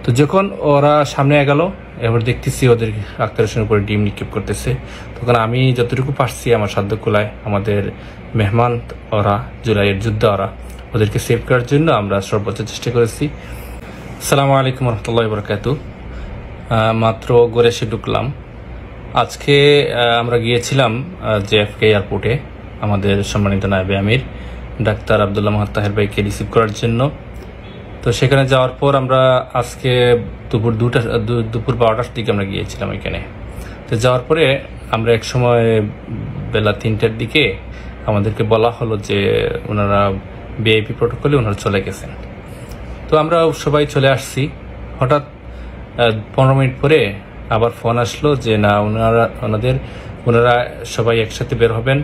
তো যখন ওরা সামনে এগালো, এবার দেখতেছি ওদের আক্তার হোসেনের উপরে ডিম নিক্ষেপ করতেছে। তখন আমি যতটুকু পারছি আমার সাধ্য কুলায়, আমাদের মেহমান ওরা, জুলাইয়ের যোদ্ধা ওরা, ওদেরকে সেভ করার জন্য আমরা সর্বোচ্চ চেষ্টা করেছি। আসসালামু আলাইকুম রহমতুল্লাহি ওয়া বারাকাতুহু। মাত্র ঘরে এসে ঢুকলাম। আজকে আমরা গিয়েছিলাম জেএফকে এয়ারপোর্টে আমাদের সম্মানিত নায়েবে আমির ডাক্তার আব্দুল্লাহ মোহাম্মদ তাহের ভাইকে রিসিভ করার জন্য। তো সেখানে যাওয়ার পর আমরা আজকে দুপুর 12টার দিকে আমরা গিয়েছিলাম এখানে। তো যাওয়ার পরে আমরা এক সময় বেলা 3টার দিকে আমাদেরকে বলা হলো যে ওনারা ভিআইপি প্রটোকলে ওনারা চলে গেছেন। তো আমরা সবাই চলে আসছি। হঠাৎ 15 মিনিট পরে আবার ফোন আসলো যে না, ওনারা সবাই একসাথে বের হবেন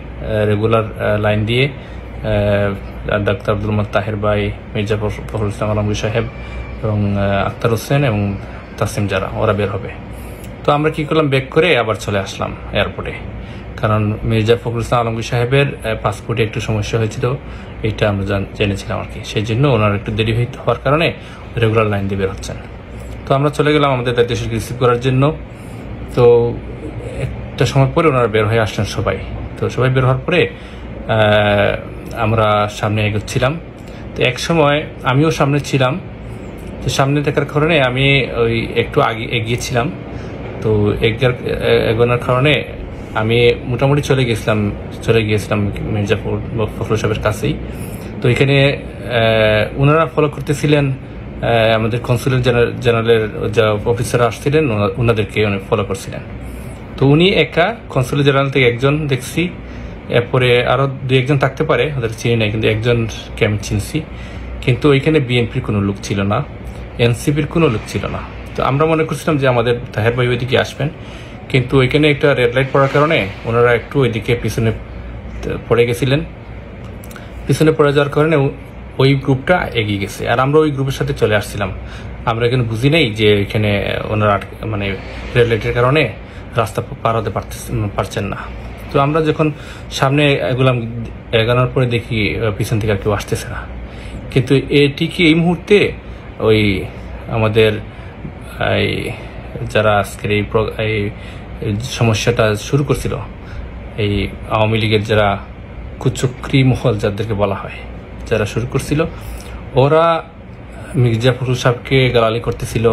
রেগুলার লাইন দিয়ে। ডাক্তার আব্দুল মোহাম্মদ তাহের ভাই, মির্জা ফখরুল ইসলাম আলমগীর সাহেব এবং আক্তার হোসেন এবং তাসিম যারা, ওরা বের হবে। তো আমরা কি করলাম, ব্যাক করে আবার চলে আসলাম এয়ারপোর্টে, কারণ মির্জা ফখরুল ইসলাম আলমগীর সাহেবের পাসপোর্টে একটু সমস্যা হয়েছিল, এইটা আমরা জেনেছিলাম আর কি। সেই জন্য ওনার একটু দেরি হওয়ার কারণে রেগুলার লাইন দিয়ে বের হচ্ছেন। তো আমরা চলে গেলাম আমাদের দেশকে রিসিভ করার জন্য। তো একটা সময় পরে ওনারা বের হয়ে আসলেন সবাই। তো সবাই বের হওয়ার পরে আমরা সামনে এগোচ্ছিলাম। তো এক সময় আমিও সামনে ছিলাম। তো সামনে থাকার কারণে আমি ওই একটু আগে এগিয়েছিলাম। তো এগোনোর কারণে আমি মোটামুটি চলে গিয়েছিলাম মির্জা ফখরুল সাহেবের কাছেই। তো এখানে ওনারা ফলো করতেছিলেন আমাদের কনসুলেট জেনারেলের যা অফিসাররা আসছিলেন, ওনাদেরকে উনি ফলো করছিলেন। তো উনি একা কনসুলেট জেনারেল থেকে একজন দেখছি, এরপরে আরো 2-1জন থাকতে পারে, ওদের চিনি নাই, কিন্তু একজনকে আমি চিনছি। কিন্তু ওইখানে বিএনপির কোনো লোক ছিল না, এনসিপির কোনো লোক ছিল না। তো আমরা মনে করছিলাম যে আমাদের তাহের ভাই ওইদিকে আসবেন, কিন্তু ওইখানে একটা রেড লাইট পড়ার কারণে ওনারা একটু ওইদিকে পিছনে পড়ে গেছিলেন। পিছনে পড়ে যাওয়ার কারণে ওই গ্রুপটা এগিয়ে গেছে, আর আমরা ওই গ্রুপের সাথে চলে আসছিলাম। আমরা এখানে বুঝি নেই যে এখানে ওনারা মানে রেড লাইটের কারণে রাস্তা পার হতে পারছেন না। তো আমরা যখন সামনে এগোনোর পরে দেখি পিছন থেকে আর কেউ আসতেছে না। কিন্তু এটিকে এই মুহূর্তে ওই আমাদের যারা আজকের এই সমস্যাটা শুরু করছিল, এই আওয়ামী লীগের যারা কুচক্রী মহল যাদেরকে বলা হয়, যারা শুরু করছিল, ওরা মির্জা ফখরুল সাহেবকে গালাগালি করতেছিল,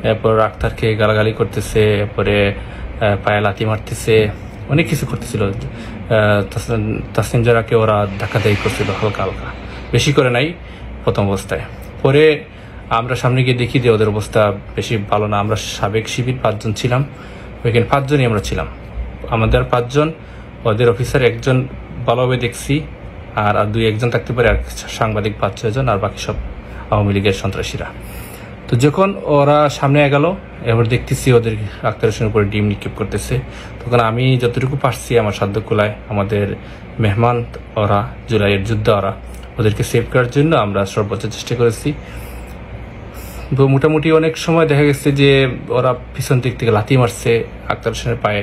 এরপর আক্তারকে গালাগালি করতেছে, এরপরে পায়ে লাথি মারতেছে, অনেক কিছু করতেছিল। তাসিম যারাকে ওরা ধাক্কাধাক্কি করছিল হালকা হালকা, বেশি করে নাই প্রথম অবস্থায়। পরে আমরা সামনে গিয়ে দেখি যে ওদের অবস্থা বেশি ভালো না। আমরা সাবেক শিবির 5 জন ছিলাম, ওইখানে 5 জনই আমরা ছিলাম। আমাদের 5 জন, ওদের অফিসার 1 জন ভালোভাবে দেখছি, আর 2-1জন থাকতে পারে, আর সাংবাদিক 5-6 জন, আর বাকি সব আওয়ামী লীগের সন্ত্রাসীরা। তো যখন ওরা সামনে এগালো, এবার দেখতেছি ওদের আক্তার হোসেনের উপরে ডিম নিক্ষেপ করতেছে। তখন আমি যতটুকু পারছি আমার সাধ্য কুলায়, আমাদের মেহমান ওরা, জুলাইয়ের যোদ্ধা ওরা, ওদেরকে সেভ করার জন্য আমরা সর্বোচ্চ চেষ্টা করেছি। তো মোটামুটি অনেক সময় দেখা গেছে যে ওরা পিছন দিক থেকে লাথি মারছে আক্তার হোসেনের পায়ে,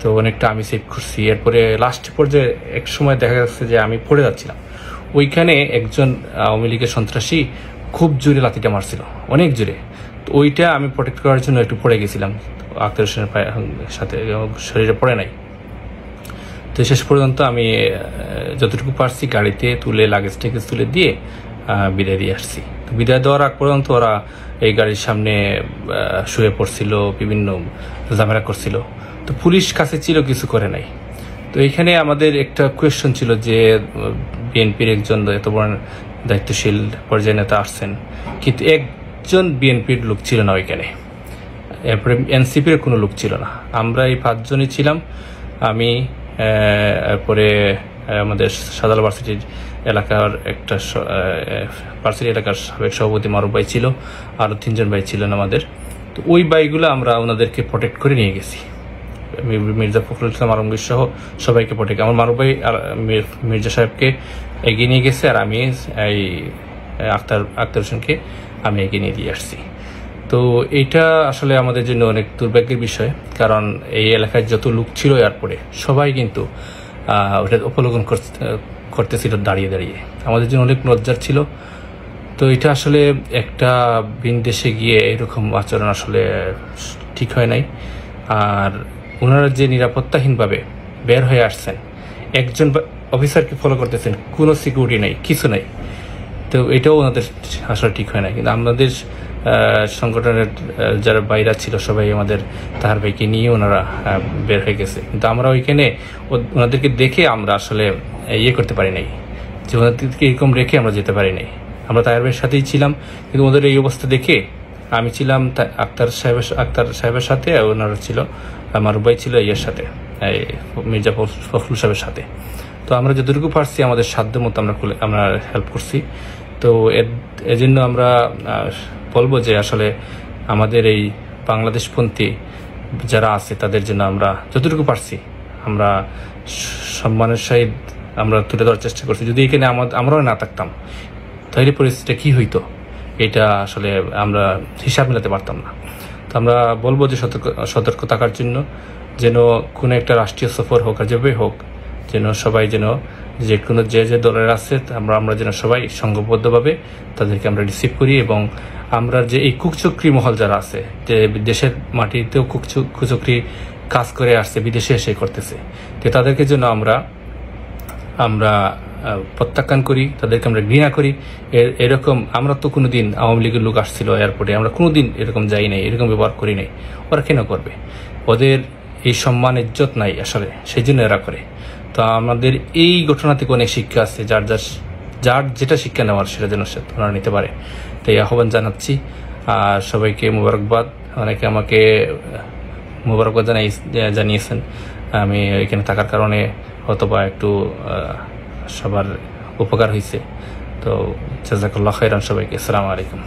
তো অনেকটা আমি সেভ করছি। এরপরে লাস্ট পর্যায়ে এক সময় দেখা যাচ্ছে যে আমি পড়ে যাচ্ছিলাম, ওইখানে একজন আওয়ামী লীগের সন্ত্রাসী খুব জোরে লাথিটা মারছিল, অনেক জোরে। তো ওইটা আমি প্রোটেক্ট করার জন্য একটু পড়ে গেছিলাম, আক্তার হোসেনের পায়ে সাথে শরীরে পড়ে নাই। তো শেষ পর্যন্ত আমি যতটুকু পারছি গাড়িতে তুলে লাগেজ টেগেজ তুলে দিয়ে বিদায় দিয়ে আসছি। তো বিদায় দেওয়ার আগ পর্যন্ত ওরা এই গাড়ির সামনে শুয়ে পড়ছিল, বিভিন্ন ঝামেলা করছিল। তো পুলিশ কাছে ছিল, কিছু করে নাই। তো এইখানে আমাদের একটা কোয়েশ্চন ছিল যে বিএনপির একজন এত বড় দায়িত্বশীল পর্যায়ে নেতা আসছেন, কিন্তু একজন বিএনপির লোক ছিল না ওইখানে, এরপরে এনসিপির কোনো লোক ছিল না। আমরা এই 5 জনই ছিলাম। আমি, এরপরে আমাদের সাদাল ভার্সিটির এলাকার একটা ভার্সিটি এলাকার সাবেক সভাপতি মারুফ ভাই ছিল, আরও 3 জন ভাই ছিলেন আমাদের। তো ওই ভাইগুলো আমরা ওনাদেরকে প্রোটেক্ট করে নিয়ে গেছি, মির্জা ফখরুল ইসলাম আলমগীর সহ সবাইকে প্রোটেক্ট। আমার মারুফ ভাই আর মির্জা সাহেবকে এগিয়ে নিয়ে গেছে, আর আমি এই আক্তার হোসেনকে আমি এগিয়ে নিয়ে দিয়ে আসছি। তো এইটা আসলে আমাদের জন্য অনেক দুর্ভাগ্যের বিষয়, কারণ এই এলাকায় যত লোক ছিল এয়ারপোর্টে সবাই কিন্তু ওটা উপলক্ষণ করতেছিল দাঁড়িয়ে দাঁড়িয়ে, আমাদের জন্য অনেক লজ্জার ছিল। তো তো এটা আসলে একটা ভিন দেশে গিয়ে এরকম আচরণ আসলে ঠিক হয় নাই। আর ওনারা যে নিরাপত্তাহীনভাবে বের হয়ে আসছেন, একজন অফিসারকে ফলো করতেছেন, কোনো সিকিউরিটি নাই, কিছু নাই, তো এটাও ওনাদের আসলে ঠিক হয় না। কিন্তু আমাদের সংগঠনের যারা বাইরা ছিল সবাই আমাদের তাহার ভাইকে নিয়ে ওনারা বের হয়ে গেছে। কিন্তু আমরা ওইখানে ওনাদেরকে দেখে আমরা আসলে ইয়ে করতে পারি নাই, যে ওনাদেরকে এরকম রেখে আমরা যেতে পারি নাই। আমরা তাহার ভাইয়ের সাথেই ছিলাম, কিন্তু ওদের এই অবস্থা দেখে আমি ছিলাম আক্তার সাহেবের সাথে, ওনারা ছিল আমার ভাই ছিল ইয়ের সাথে, মির্জা ফখরুল সাহেবের সাথে। তো আমরা যতটুকু পারছি আমাদের সাধ্য মতো আমরা হেল্প করছি। তো এর জন্য আমরা বলবো যে আসলে আমাদের এই বাংলাদেশপন্থী যারা আছে তাদের জন্য আমরা যতটুকু পারছি আমরা সম্মানের সহিত আমরা তুলে ধরার চেষ্টা করছি। যদি এখানে আমরাও না থাকতাম তাহলে পরিস্থিতিটা কি হইতো এটা আসলে আমরা হিসাব মেলাতে পারতাম না। তো আমরা বলবো যে সতর্ক থাকার জন্য, যেন কোনো একটা রাষ্ট্রীয় সফর হোক আর যেভাবে হোক, যেন সবাই যেন যে কোনো যে দলের আছে আমরা যেন সবাই সংঘবদ্ধভাবে তাদেরকে আমরা রিসিভ করি। এবং আমরা যে এই কুচক্রি মহল যারা আছে, যে দেশের মাটিতেও কুচক্রি কাজ করে আসছে, বিদেশে এসে করতেছে, তো তাদেরকে জন্য আমরা প্রত্যাখ্যান করি, তাদেরকে আমরা ঘৃণা করি। এরকম আমরা তো কোনোদিন আওয়ামী লীগের লোক আসছিল এয়ারপোর্টে, আমরা কোনোদিন এরকম যাই নাই, এরকম ব্যবহার করি নাই। ওরা কেন করবে? ওদের এই সম্মান ইজ্জত নাই আসলে, সেই জন্য এরা করে। তো আমাদের এই ঘটনা থেকে অনেক শিক্ষা আছে, যার যেটা শিক্ষা নেওয়ার সেটা যেন ওনারা নিতে পারে। তাই আহ্বান জানাচ্ছি। আর সবাইকে মোবারকবাদ। অনেকে আমাকে মোবারকবাদ জানিয়েছেন আমি এখানে থাকার কারণে, অথবা একটু সবার উপকার হয়েছে। তো জাযাকাল্লাহ খাইরান সবাইকে। আসসালামু আলাইকুম।